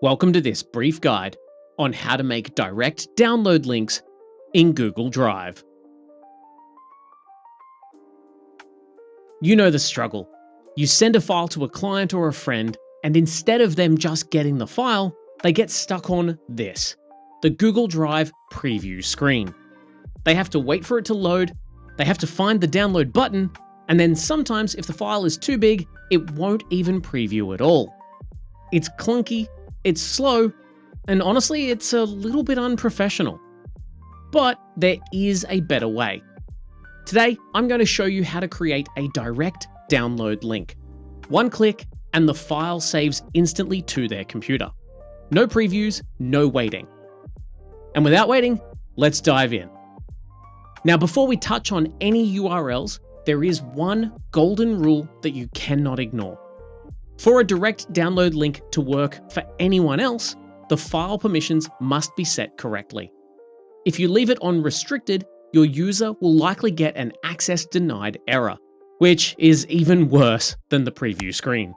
Welcome to this brief guide on how to make direct download links in Google Drive. You know the struggle. You send a file to a client or a friend, and instead of them just getting the file, they get stuck on this, the Google Drive preview screen. They have to wait for it to load, they have to find the download button, and then sometimes if the file is too big, it won't even preview at all. It's clunky, it's slow, and honestly, it's a little bit unprofessional. But there is a better way. Today, I'm going to show you how to create a direct download link. One click, and the file saves instantly to their computer. No previews, no waiting. And without waiting, let's dive in. Now, before we touch on any URLs, there is one golden rule that you cannot ignore. For a direct download link to work for anyone else, the file permissions must be set correctly. If you leave it on restricted, your user will likely get an access denied error, which is even worse than the preview screen.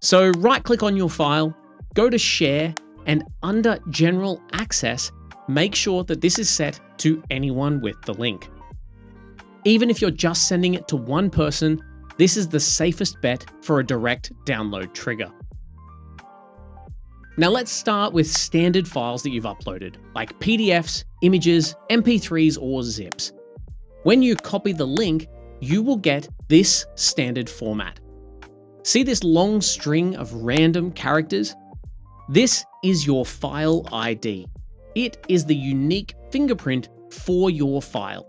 So right-click on your file, go to Share, and under General Access, make sure that this is set to anyone with the link. Even if you're just sending it to one person, this is the safest bet for a direct download trigger. Now let's start with standard files that you've uploaded, like PDFs, images, MP3s, or zips. When you copy the link, you will get this standard format. See this long string of random characters? This is your file ID. It is the unique fingerprint for your file.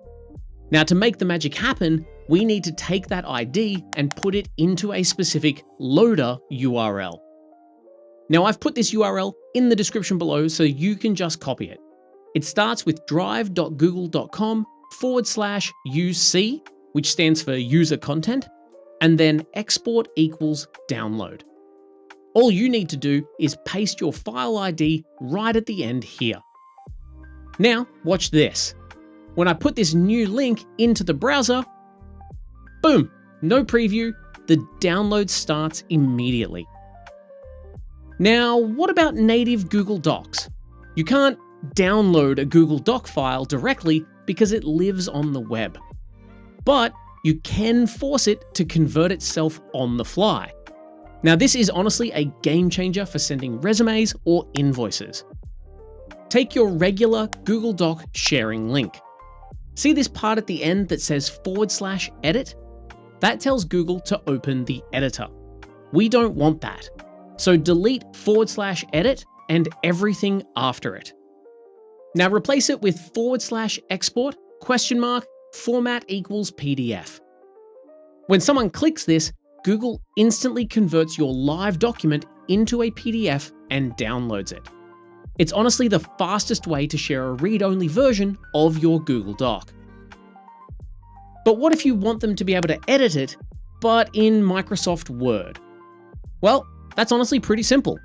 Now, to make the magic happen, we need to take that ID and put it into a specific loader URL. Now, I've put this URL in the description below so you can just copy it. It starts with drive.google.com/UC, which stands for user content, and then export equals download. All you need to do is paste your file ID right at the end here. Now, watch this. When I put this new link into the browser, boom, no preview, the download starts immediately. Now, what about native Google Docs? You can't download a Google Doc file directly because it lives on the web. But you can force it to convert itself on the fly. Now, this is honestly a game changer for sending resumes or invoices. Take your regular Google Doc sharing link. See this part at the end that says /edit? That tells Google to open the editor. We don't want that. So delete /edit and everything after it. Now replace it with /export, format equals PDF. When someone clicks this, Google instantly converts your live document into a PDF and downloads it. It's honestly the fastest way to share a read-only version of your Google Doc. But what if you want them to be able to edit it, but in Microsoft Word? Well, that's honestly pretty simple.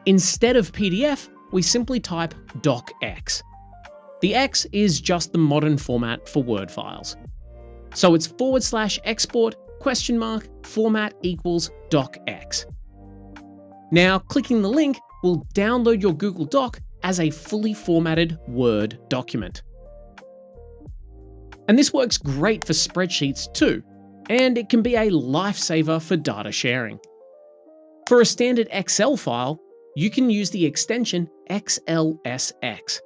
Instead of PDF, we simply type DOCX. The X is just the modern format for Word files. So it's /export, format equals DOCX. Now, clicking the link will download your Google Doc as a fully formatted Word document. And this works great for spreadsheets too, and it can be a lifesaver for data sharing. For a standard Excel file, you can use the extension xlsx.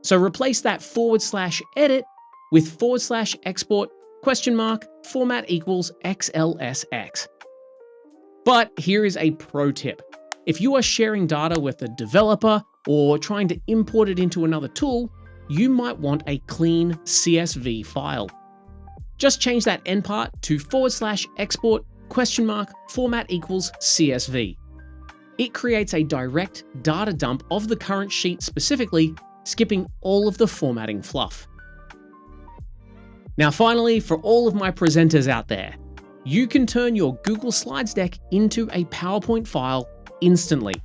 So replace that /edit with /export, format equals xlsx. But here is a pro tip. If you are sharing data with a developer or trying to import it into another tool, you might want a clean CSV file. Just change that end part to /export, format equals CSV. It creates a direct data dump of the current sheet specifically, skipping all of the formatting fluff. Now finally, for all of my presenters out there, you can turn your Google Slides deck into a PowerPoint file instantly.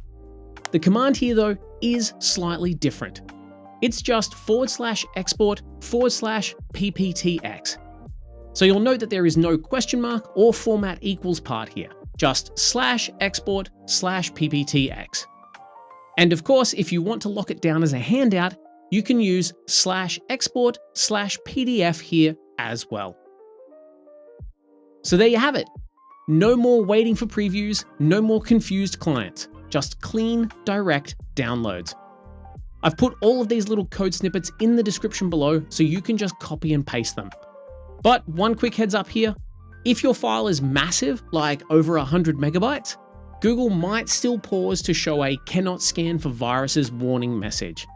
The command here though is slightly different. It's just /export /pptx. So you'll note that there is no question mark or format equals part here, just /export /pptx. And of course, if you want to lock it down as a handout, you can use /export/PDF here as well. So there you have it. No more waiting for previews, no more confused clients, just clean, direct downloads. I've put all of these little code snippets in the description below so you can just copy and paste them. But one quick heads up here, if your file is massive, like over 100 megabytes, Google might still pause to show a cannot scan for viruses warning message.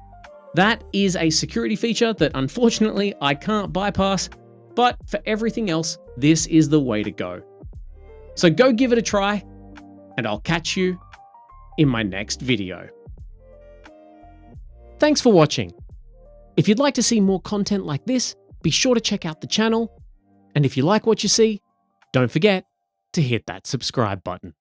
That is a security feature that unfortunately I can't bypass, but for everything else, this is the way to go. So go give it a try, and I'll catch you in my next video. Thanks for watching. If you'd like to see more content like this, be sure to check out the channel. And if you like what you see, don't forget to hit that subscribe button.